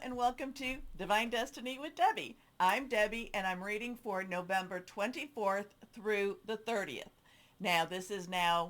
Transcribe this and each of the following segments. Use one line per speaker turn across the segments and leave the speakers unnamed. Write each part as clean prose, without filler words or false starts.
and welcome to Divine Destiny with Debbie. I'm Debbie and I'm reading for November 24th through the 30th.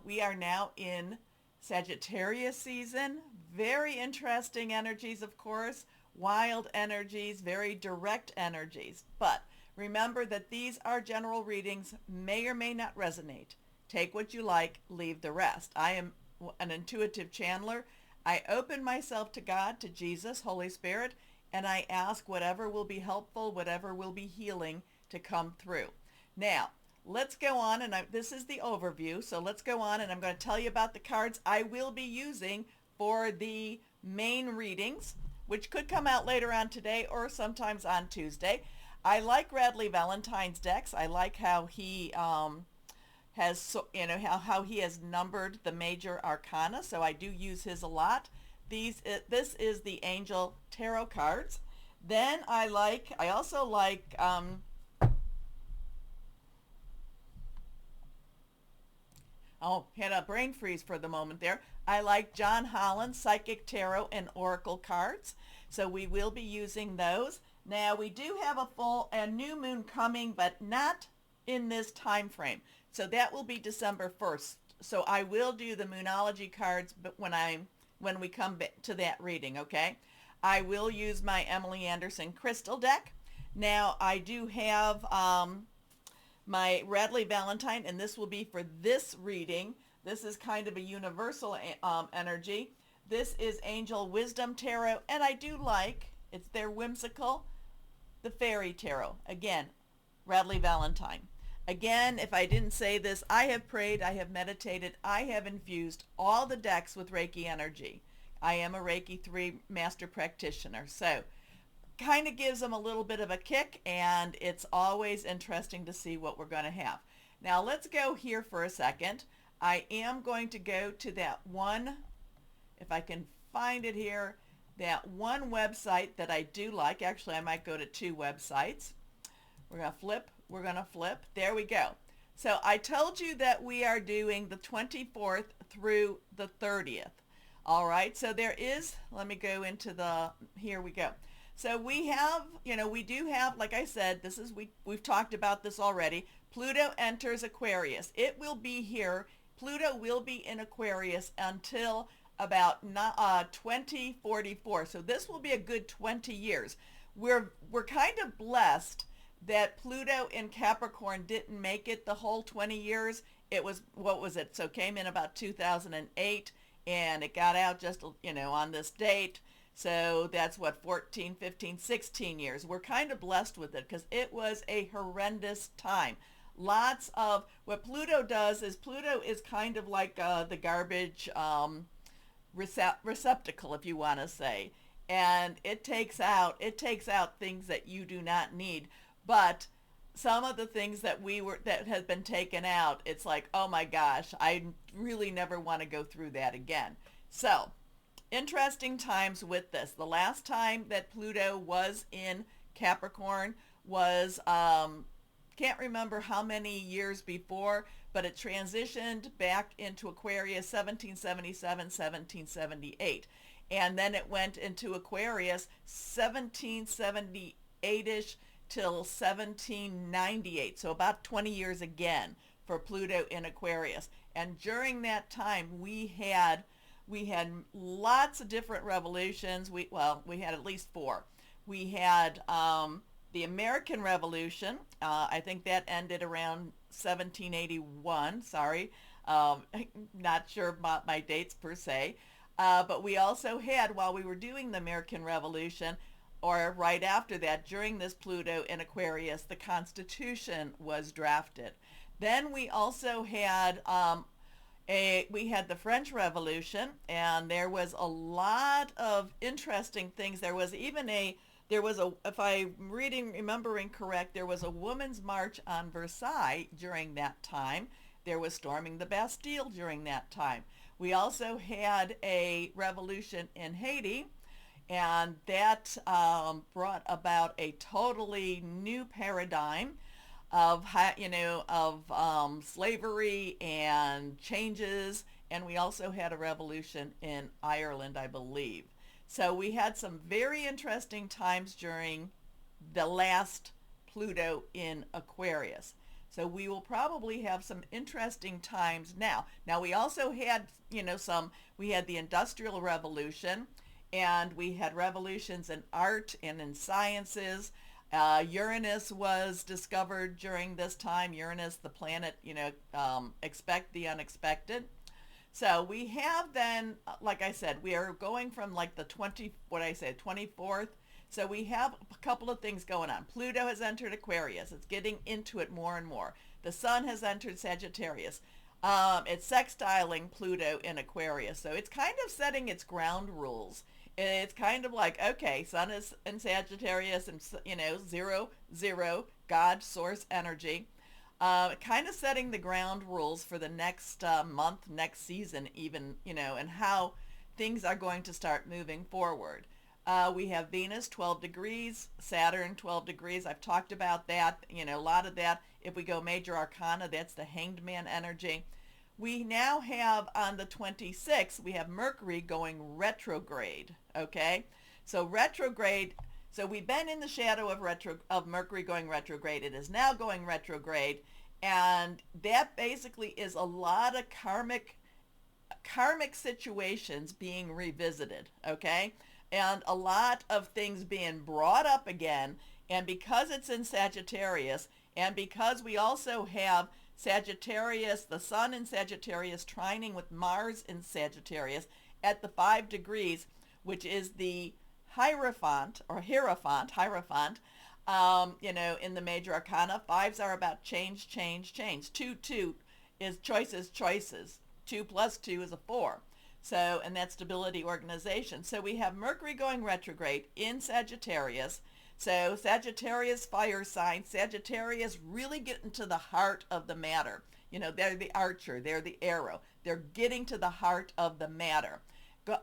We are now in Sagittarius season. Very interesting energies, of course, wild energies, very direct energies. But remember that these are general readings, may or may not resonate. Take what you like, leave the rest. I am an intuitive channeler. I open myself to God, to Jesus, Holy Spirit, and I ask whatever will be helpful, whatever will be healing to come through. Now, let's go on, and this is the overview, so let's go on, and I'm going to tell you about the cards I will be using for the main readings, which could come out later on today or sometimes on Tuesday. I like Radley Valentine's decks. I like how he how he has numbered the major arcana, so I do use his a lot. This is the Angel Tarot cards. Then I also like had a brain freeze for the moment there. I like John Holland's Psychic Tarot and Oracle cards, so we will be using those. Now we do have a new moon coming, but not in this time frame. So that will be December 1st. So I will do the Moonology cards, but when we come back to that reading, okay? I will use my Emily Anderson crystal deck. Now I do have my Radley Valentine, and this will be for this reading. This is kind of a universal energy. This is Angel Wisdom Tarot, and I do like, they're whimsical, the Fairy Tarot. Again, Radley Valentine. Again, if I didn't say this, I have prayed, I have meditated, I have infused all the decks with Reiki energy. I am a Reiki 3 master practitioner, so kind of gives them a little bit of a kick, and it's always interesting to see what we're going to have. Now let's go here for a second. I am going to go to that one, if I can find it here, that one website that I do like. Actually, I might go to 2 websites. We're going to flip. There we go. So I told you that we are doing the 24th through the 30th. All right. So let me go into here we go. So we have, we do have, like I said, we've talked about this already. Pluto enters Aquarius. It will be here. Pluto will be in Aquarius until about 2044. So this will be a good 20 years. We're kind of blessed that Pluto in Capricorn didn't make it the whole 20 years. It was, what was it? So it came in about 2008 and it got out just, on this date. So that's 14, 15, 16 years. We're kind of blessed with it because it was a horrendous time. Lots of, what Pluto does is Pluto is kind of like the garbage receptacle, if you want to say. And it takes out things that you do not need. But some of the things that have been taken out, it's like, oh my gosh, I really never want to go through that again. So, interesting times with this. The last time that Pluto was in Capricorn was, can't remember how many years before, but it transitioned back into Aquarius 1777, 1778. And then it went into Aquarius 1778-ish till 1798, so about 20 years again for Pluto in Aquarius. And during that time, we had lots of different revolutions. We had at least 4. We had the American Revolution. I think that ended around 1781. Sorry, not sure about my dates per se. But we also had, while we were doing the American Revolution, or right after that, during this Pluto in Aquarius, the Constitution was drafted. Then we also had the French Revolution, and there was a lot of interesting things. If I'm remembering correct, there was a women's march on Versailles during that time. There was storming the Bastille during that time. We also had a revolution in Haiti, and that brought about a totally new paradigm of slavery and changes. And we also had a revolution in Ireland, I believe. So we had some very interesting times during the last Pluto in Aquarius. So we will probably have some interesting times now. Now we also had, we had the Industrial Revolution, and we had revolutions in art and in sciences. Uranus was discovered during this time. Uranus, the planet, expect the unexpected. So we have then, like I said, we are going from like the 24th. So we have a couple of things going on. Pluto has entered Aquarius. It's getting into it more and more. The sun has entered Sagittarius. It's sextiling Pluto in Aquarius. So it's kind of setting its ground rules. It's kind of like, okay, sun is in Sagittarius and, 0, God, source energy. Kind of setting the ground rules for the next month, next season even, and how things are going to start moving forward. We have Venus 12 degrees, Saturn 12 degrees. I've talked about that, a lot of that. If we go major arcana, that's the hanged man energy. We now have on the 26th, we have Mercury going retrograde, okay? So retrograde, so we've been in the shadow of Mercury going retrograde. It is now going retrograde, and that basically is a lot of karmic situations being revisited, okay? And a lot of things being brought up again. And because it's in Sagittarius, and because we also have Sagittarius, the sun in Sagittarius trining with Mars in Sagittarius at the 5 degrees, which is the Hierophant, in the major arcana. Fives are about change. 2 is choices. 2 plus 2 is a 4. So, and that's stability, organization. So we have Mercury going retrograde in Sagittarius. So Sagittarius, fire sign. Sagittarius really getting to the heart of the matter. They're the archer. They're the arrow. They're getting to the heart of the matter.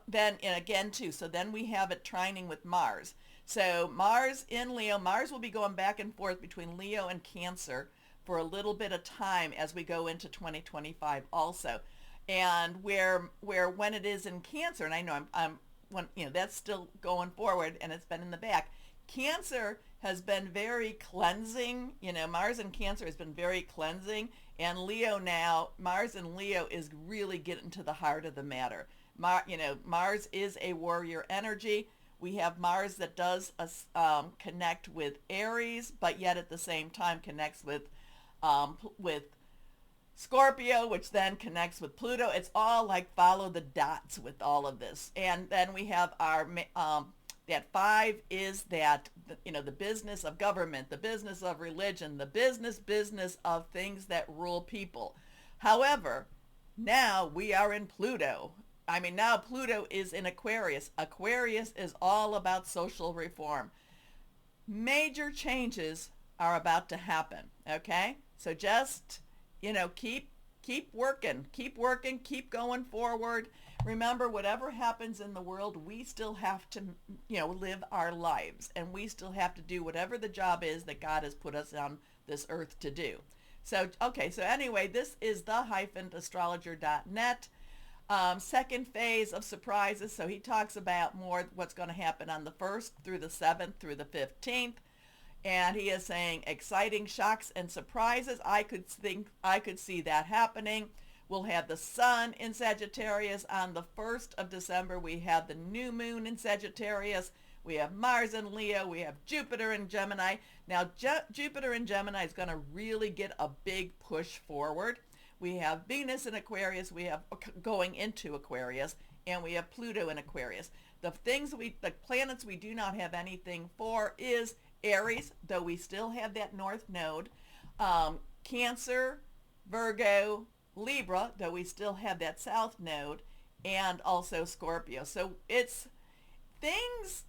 Then, and again, too, so then we have it trining with Mars. So Mars in Leo. Mars will be going back and forth between Leo and Cancer for a little bit of time as we go into 2025 also. And where when it is in Cancer, and I know that's still going forward, and it's been in the back. Cancer has been very cleansing. Mars in Cancer has been very cleansing, and Leo now, Mars in Leo is really getting to the heart of the matter. Mars is a warrior energy. We have Mars that does connect with Aries, but yet at the same time connects with Scorpio, which then connects with Pluto. It's all like follow the dots with all of this. And then we have our, that 5 is that, the business of government, the business of religion, the business of things that rule people. However, now we are in Pluto. Now Pluto is in Aquarius. Aquarius is all about social reform. Major changes are about to happen, okay? So just keep working, keep going forward. Remember, whatever happens in the world, we still have to, live our lives, and we still have to do whatever the job is that God has put us on this earth to do. So, okay, so anyway, this is the-astrologer.net. Second phase of surprises. So he talks about more what's going to happen on the 1st through the 7th through the 15th. And he is saying exciting shocks and surprises. I could see that happening. We'll have the sun in Sagittarius on the 1st of December. We have the new moon in Sagittarius. We have Mars in Leo. We have Jupiter in Gemini. Now, Jupiter in Gemini is going to really get a big push forward. We have Venus in Aquarius. We have going into Aquarius, and we have Pluto in Aquarius. The planets we do not have anything for is Aries, though we still have that north node, Cancer, Virgo, Libra, though we still have that south node, and also Scorpio. So it's things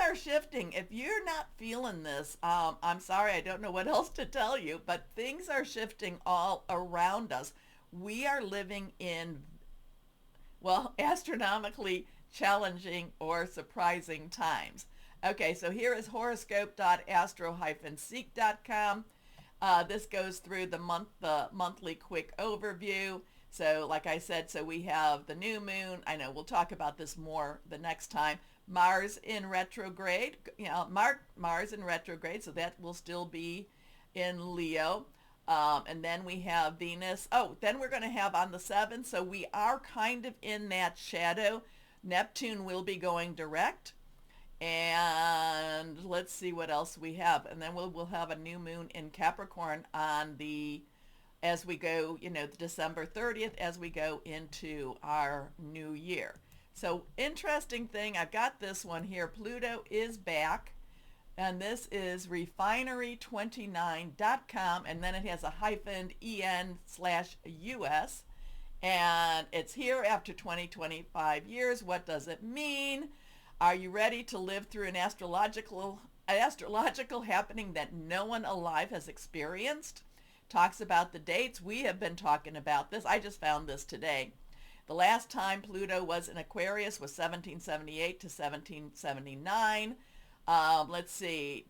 are shifting. If you're not feeling this, I'm sorry, I don't know what else to tell you, but things are shifting all around us. We are living in, astronomically challenging or surprising times. Okay, so here is horoscope.astro-seek.com. This goes through the monthly quick overview. So like I said, so we have the new moon. I know we'll talk about this more the next time, Mars in retrograde, Mars in retrograde, so that will still be in Leo. And then we have Venus. Oh, then we're going to have on the 7th, so we are kind of in that shadow. Neptune will be going direct. And let's see what else we have. And then we'll have a new moon in Capricorn on the, as we go, December 30th, as we go into our new year. So interesting thing, I've got this one here. Pluto is back. And this is refinery29.com, and then it has a hyphen en/US. And it's here after 25 years. What does it mean? Are you ready to live through an astrological happening that no one alive has experienced? Talks about the dates. We have been talking about this. I just found this today. The last time Pluto was in Aquarius was 1778 to 1779. Let's see.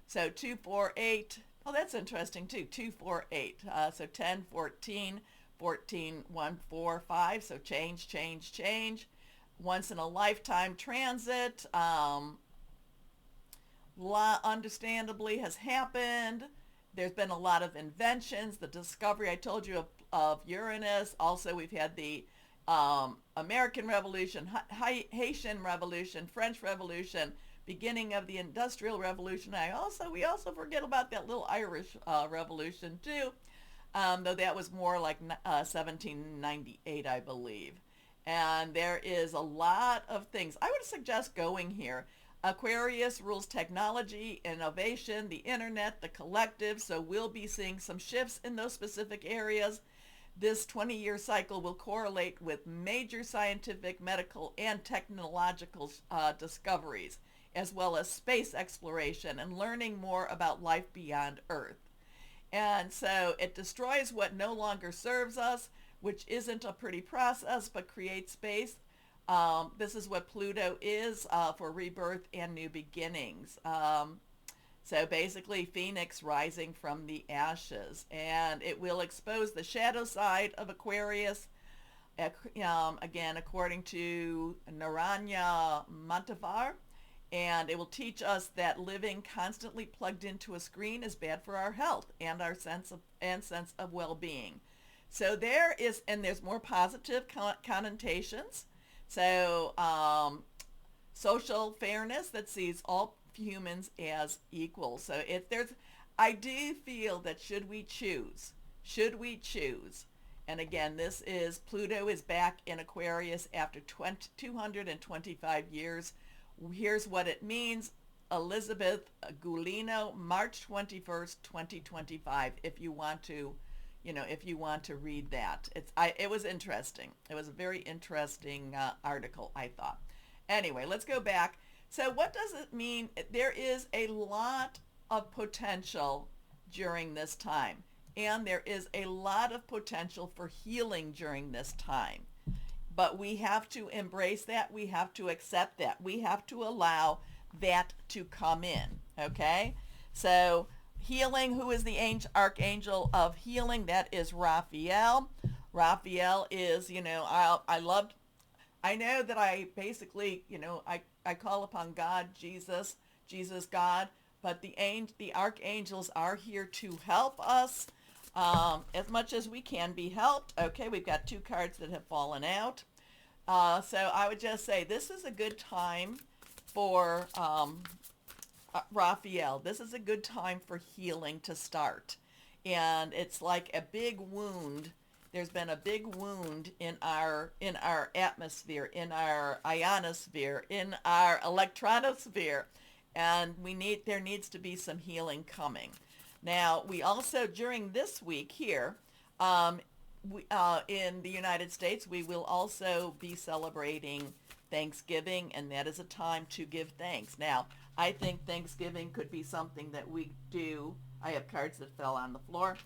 So 248. Oh, that's interesting too. 248. So 10, 14, 14, 1, 4, 5. So change, change, change. Once in a lifetime transit. Understandably has happened. There's been a lot of inventions. The discovery I told you of Uranus. Also, we've had the American Revolution, Haitian Revolution, French Revolution, beginning of the Industrial Revolution. We also forget about that little Irish Revolution too, though that was more like 1798, I believe. And there is a lot of things. I would suggest going here. Aquarius rules technology, innovation, the internet, the collective, so we'll be seeing some shifts in those specific areas. This 20-year cycle will correlate with major scientific, medical, and technological discoveries, as well as space exploration and learning more about life beyond Earth. And so it destroys what no longer serves us, which isn't a pretty process, but creates space. This is what Pluto is for rebirth and new beginnings. So basically, Phoenix rising from the ashes. And it will expose the shadow side of Aquarius. Again, according to Naranya Montevar. And it will teach us that living constantly plugged into a screen is bad for our health and our sense of well-being. So there's more positive connotations. So social fairness that sees all humans as equal. So I do feel that should we choose, and again, Pluto is back in Aquarius after 225 years. Here's what it means. Elizabeth Gulino, March 21st, 2025, if you want to read that. It was interesting. It was a very interesting article, I thought. Anyway, let's go back. So what does it mean? There is a lot of potential during this time, and there is a lot of potential for healing during this time. But we have to embrace that. We have to accept that. We have to allow that to come in, okay? So healing, who is the archangel of healing? That is Raphael. Raphael is, I know that I basically, I call upon God, Jesus, God, but the archangels are here to help us as much as we can be helped. Okay, we've got 2 cards that have fallen out. So I would just say this is a good time for Raphael. This is a good time for healing to start. And it's like a big wound. There's been a big wound in our atmosphere, in our ionosphere, in our electronosphere, and there needs to be some healing coming. Now, we also, during this week here, in the United States, we will also be celebrating Thanksgiving, and that is a time to give thanks. Now, I think Thanksgiving could be something that we do. I have cards that fell on the floor.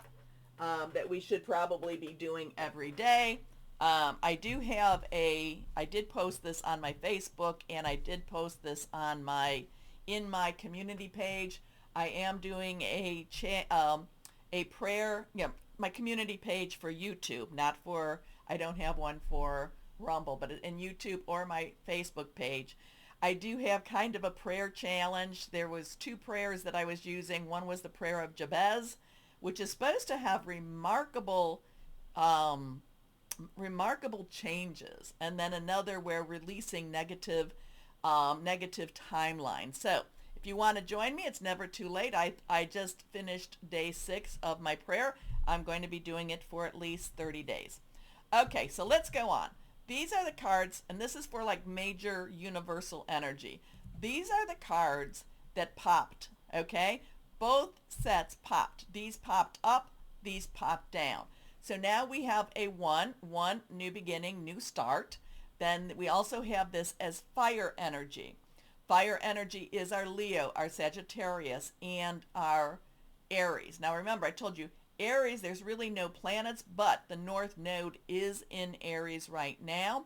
That we should probably be doing every day. I did post this on my Facebook, and I did post this on in my community page. I am doing a prayer, my community page for YouTube, I don't have one for Rumble, but in YouTube or my Facebook page. I do have kind of a prayer challenge. There was two prayers that I was using. One was the prayer of Jabez, which is supposed to have um, remarkable changes, and then another where releasing negative timeline. So if you want to join me, it's never too late. I just finished day 6 of my prayer. I'm going to be doing it for at least 30 days. Okay, so let's go on. These are the cards, and this is for like major universal energy. These are the cards that popped, okay? Both sets popped. These popped up, these popped down. So now we have a one, new beginning, new start. Then we also have this as fire energy. Fire energy is our Leo, our Sagittarius, and our Aries. Now remember, I told you Aries, there's really no planets, but the North Node is in Aries right now.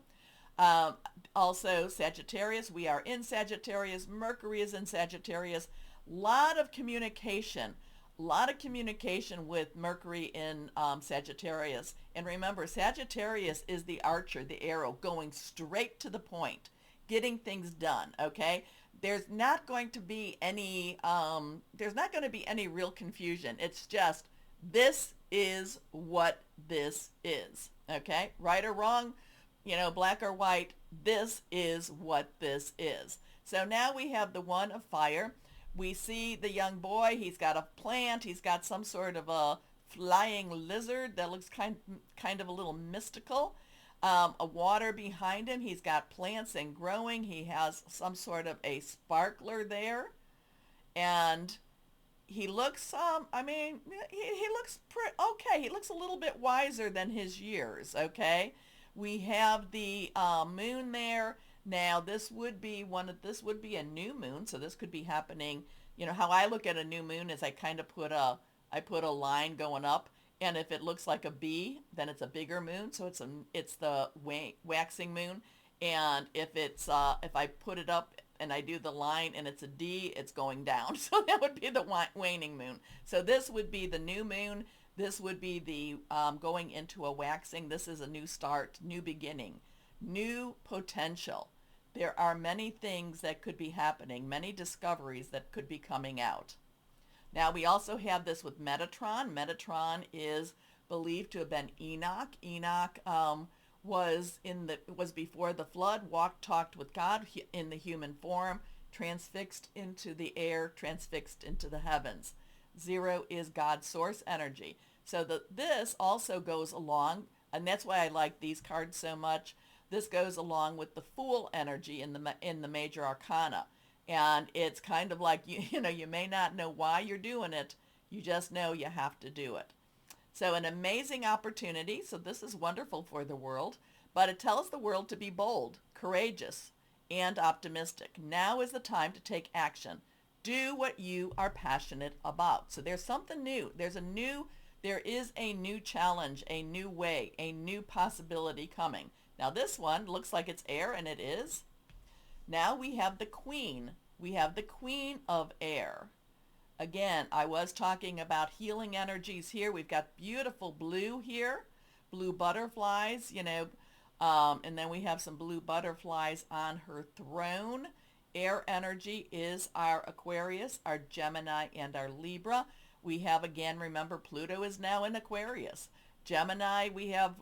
Also Sagittarius, we are in Sagittarius. Mercury is in Sagittarius. Lot of communication with Mercury in Sagittarius. And remember, Sagittarius is the archer, the arrow, going straight to the point, getting things done, okay? There's not going to be any real confusion. It's just, this is what this is, okay? Right or wrong, black or white, this is what this is. So now we have the one of fire. We see the young boy. He's got a plant. He's got some sort of a flying lizard that looks kind of a little mystical. A water behind him. He's got plants and growing. He has some sort of a sparkler there. And he looks, he looks okay. He looks a little bit wiser than his years, okay? We have the moon there. Now this would be a new moon, so this could be happening. How I look at a new moon is I kind of put a line going up, and if it looks like a B, then it's a bigger moon, so it's the waxing moon. And if I put it up and I do the line and it's a D, it's going down. So that would be the waning moon. So this would be the new moon. This would be the going into a waxing. This is a new start, new beginning, new potential. There are many things that could be happening, many discoveries that could be coming out. Now we also have this with Metatron. Metatron is believed to have been Enoch. Enoch was before the flood, talked with God in the human form, transfixed into the air, transfixed into the heavens. 0 is God's source energy. So this also goes along, and that's why I like these cards so much. This goes along with the Fool energy in the major arcana. And it's kind of like, you may not know why you're doing it. You just know you have to do it. So an amazing opportunity. So this is wonderful for the world. But it tells the world to be bold, courageous, and optimistic. Now is the time to take action. Do what you are passionate about. So there's something new. There is a new challenge, a new way, a new possibility coming. Now this one looks like it's air, and it is. Now we have the Queen. We have the Queen of Air. Again, I was talking about healing energies here. We've got beautiful blue here, blue butterflies, and then we have some blue butterflies on her throne. Air energy is our Aquarius, our Gemini, and our Libra. We have, again, remember, Pluto is now in Aquarius. Gemini, we have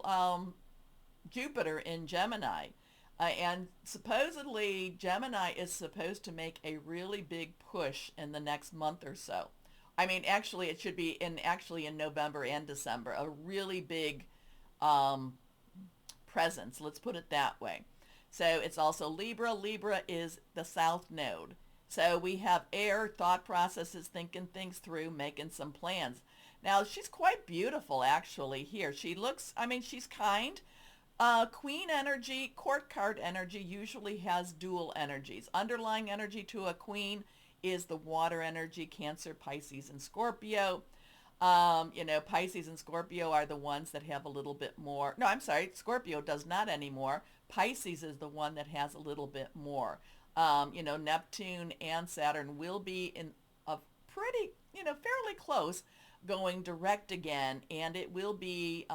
Jupiter in Gemini. And supposedly Gemini is supposed to make a really big push in the next month or so. Actually, it should be in November and December, a really big presence. Let's put it that way. So it's also Libra. Libra is the South Node. So we have air, thought processes, thinking things through, making some plans. Now, she's quite beautiful, actually, here. She looks, she's kind. Queen energy, court card energy usually has dual energies. Underlying energy to a queen is the water energy, Cancer, Pisces, and Scorpio. Pisces and Scorpio are the ones that have a little bit more. No, I'm sorry, Scorpio does not anymore. Pisces is the one that has a little bit more. Neptune and Saturn will be in a pretty, fairly close, going direct again, and it will be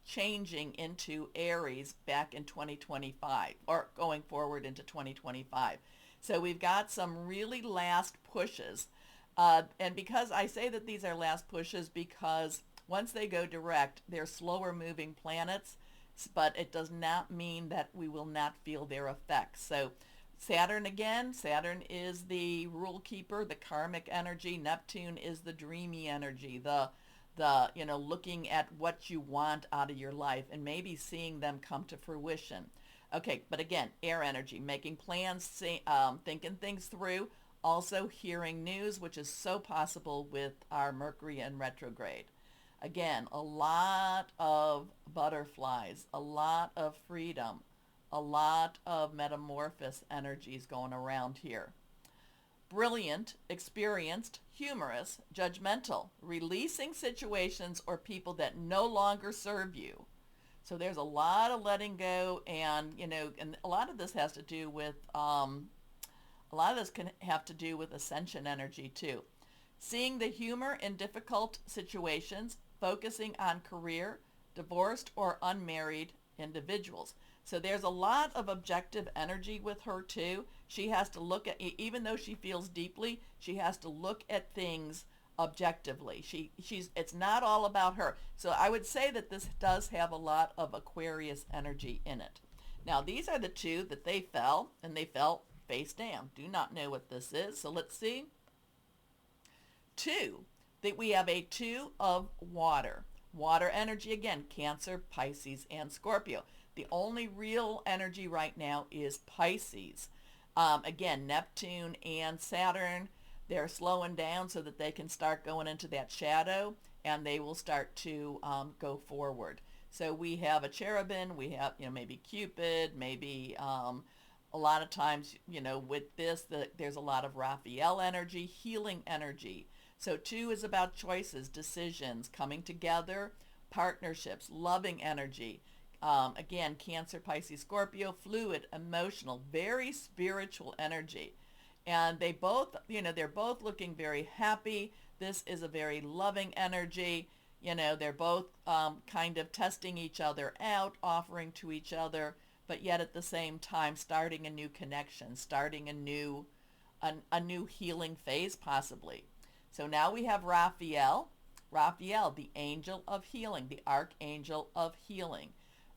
changing into Aries back in 2025 or going forward into 2025. So we've got some really last pushes. And because I say that these are last pushes because once they go direct, they're slower moving planets, but it does not mean that we will not feel their effects. So Saturn again, Saturn is the rule keeper, the karmic energy. Neptune is the dreamy energy, the looking at what you want out of your life and maybe seeing them come to fruition. Okay, but again, air energy, making plans, thinking things through, also hearing news, which is so possible with our Mercury in retrograde. Again, a lot of butterflies, a lot of freedom, a lot of metamorphosis energies going around here. Brilliant, experienced, humorous, judgmental, releasing situations or people that no longer serve you. So there's a lot of letting go, and and a lot of this has to do with a lot of this can have to do with ascension energy too. Seeing the humor in difficult situations, focusing on career, divorced or unmarried individuals. So there's a lot of objective energy with her too. She has to look at, even though she feels deeply, she has to look at things objectively. It's not all about her. So I would say that this does have a lot of Aquarius energy in it. Now these are the two that they fell, and they fell face down. Do not know what this is. So let's see. Two, that we have a two of water. Water energy again, Cancer, Pisces, and Scorpio. The only real energy right now is Pisces. Again, Neptune and Saturn, they're slowing down so that they can start going into that shadow, and they will start to go forward. So we have a cherubim, we have, maybe Cupid, maybe a lot of times, with this, there's a lot of Raphael energy, healing energy. So two is about choices, decisions, coming together, partnerships, loving energy. Again, Cancer, Pisces, Scorpio, fluid, emotional, very spiritual energy. And they both, they're both looking very happy. This is a very loving energy. They're both kind of testing each other out, offering to each other, but yet at the same time starting a new connection, starting a new healing phase possibly. So now we have Raphael, the angel of healing, the archangel of healing.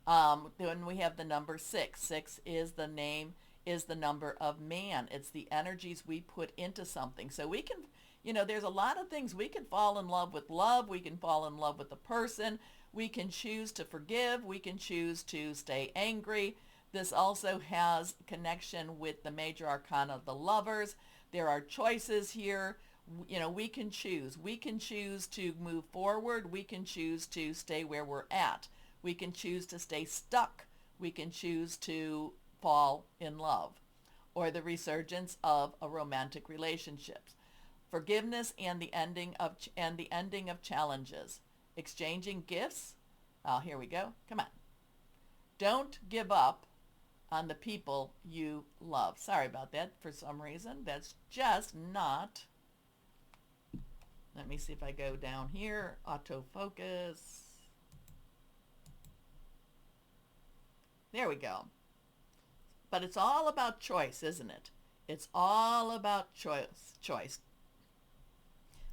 Then we have the number 6. 6 is the number of man. It's the energies we put into something. So we can, there's a lot of things. We can fall in love with love. We can fall in love with the person. We can choose to forgive. We can choose to stay angry. This also has connection with the major arcana of the lovers. There are choices here. We can choose. We can choose to move forward. We can choose to stay where we're at. We can choose to stay stuck. We can choose to fall in love, or the resurgence of a romantic relationship. Forgiveness and the ending of challenges. Exchanging gifts. Oh, here we go. Come on. Don't give up on the people you love. Sorry about that. For some reason, that's just not. Let me see if I go down here. Autofocus. There we go. But it's all about choice, isn't it? It's all about choice.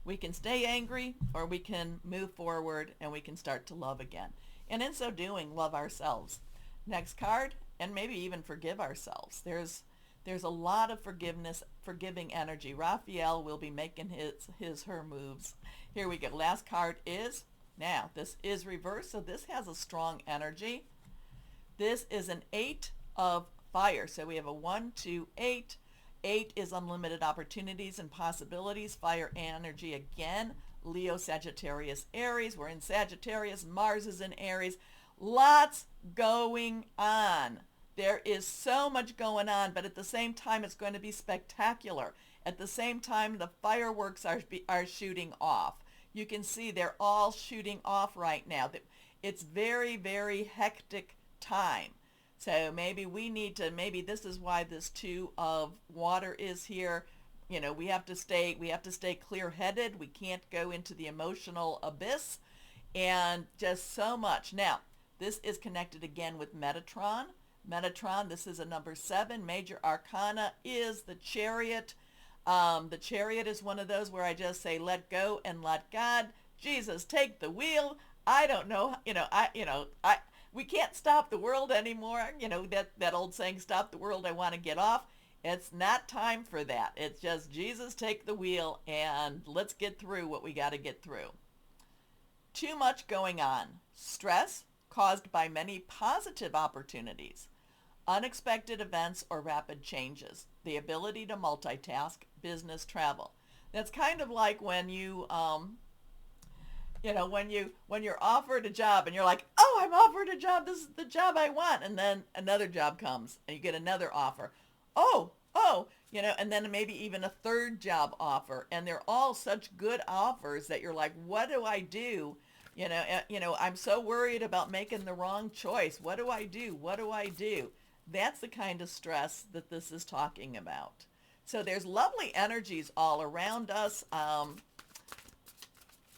We can stay angry, or we can move forward and we can start to love again. And in so doing, love ourselves. Next card, and maybe even forgive ourselves. There's a lot of forgiving energy. Raphael will be making her moves. Here we go. Last card is, now this is reversed, so this has a strong energy. This is an 8 of fire. So we have a 1, 2, 8. 8 is unlimited opportunities and possibilities. Fire energy again. Leo, Sagittarius, Aries. We're in Sagittarius. Mars is in Aries. Lots going on. There is so much going on, but at the same time, it's going to be spectacular. At the same time, the fireworks are shooting off. You can see they're all shooting off right now. It's very, very hectic time. So maybe maybe this is why this 2 of water is here. We have to stay clear-headed. We can't go into the emotional abyss, and just so much. Now, This is connected again with Metatron. Metatron, this is a number 7. Major Arcana is the Chariot. The Chariot is one of those where I just say, let go and let God. Jesus, take the wheel. I don't know, we can't stop the world anymore. That old saying, stop the world, I want to get off. It's not time for that. It's just Jesus, take the wheel and let's get through what we got to get through. Too much going on. Stress caused by many positive opportunities. Unexpected events or rapid changes. The ability to multitask. Business travel. That's kind of like when when you're offered a job and you're like, oh, I'm offered a job. This is the job I want. And then another job comes and you get another offer. Oh, and then maybe even a third job offer. And they're all such good offers that you're like, what do I do? I'm so worried about making the wrong choice. What do I do? What do I do? That's the kind of stress that this is talking about. So there's lovely energies all around us.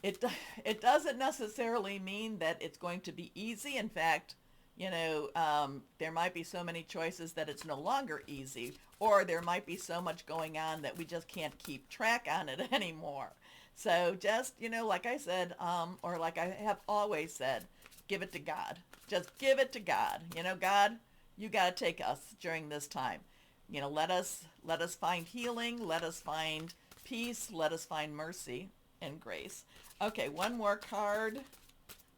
It doesn't necessarily mean that it's going to be easy. In fact, there might be so many choices that it's no longer easy, or there might be so much going on that we just can't keep track on it anymore. So just, like I said, or like I have always said, give it to God. Just give it to God. God, you got to take us during this time. Let us find healing. Let us find peace. Let us find mercy and grace. Okay, one more card.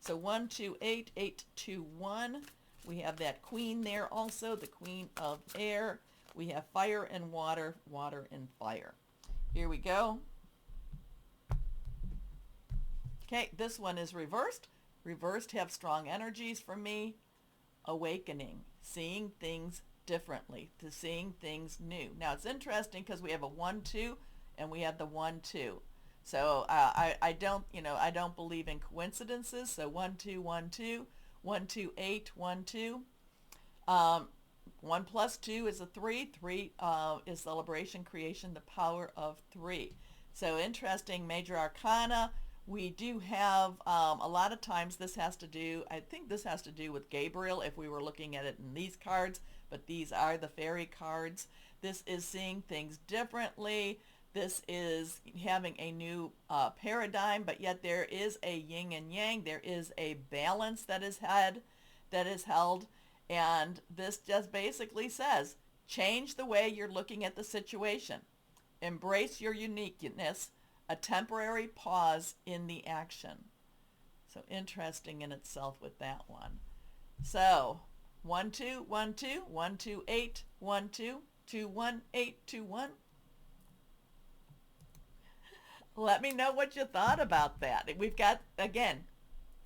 So 1, 2, 8, 8, 2, 1. We have that queen there also, the queen of air. We have fire and water, water and fire. Here we go. Okay, this one is reversed. Reversed have strong energies for me. Awakening, seeing things differently, to seeing things new. Now it's interesting because we have a 1, 2, and we have the 1, 2. So I don't believe in coincidences. So 1, 2, 1, 2, 1, 2, 8, 1, 2. 1 plus 2 is a 3. 3 is celebration, creation, the power of 3. So interesting, major arcana. We do have a lot of times this has to do, I think this has to do with Gabriel if we were looking at it in these cards, but these are the fairy cards. This is seeing things differently. This is having a new paradigm, but yet there is a yin and yang. There is a balance that is held, and this just basically says, change the way you're looking at the situation. Embrace your uniqueness, a temporary pause in the action. So interesting in itself with that one. So 1, 2, 1, 2, 1, 2, 8, 1, 2, 2, 1, 8, 2, 1. Let me know what you thought about that. We've got, again,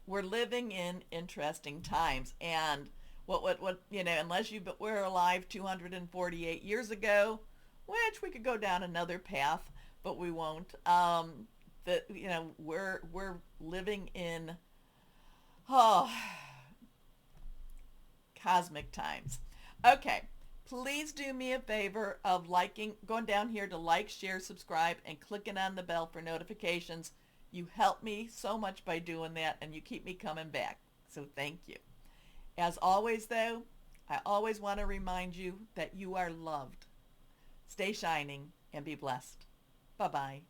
we're living in interesting times, and what unless you were alive 248 years ago, which we could go down another path, but we won't. We're living in cosmic times. Okay. Please do me a favor of going down here to like, share, subscribe, and clicking on the bell for notifications. You help me so much by doing that, and you keep me coming back. So thank you. As always, though, I always want to remind you that you are loved. Stay shining and be blessed. Bye-bye.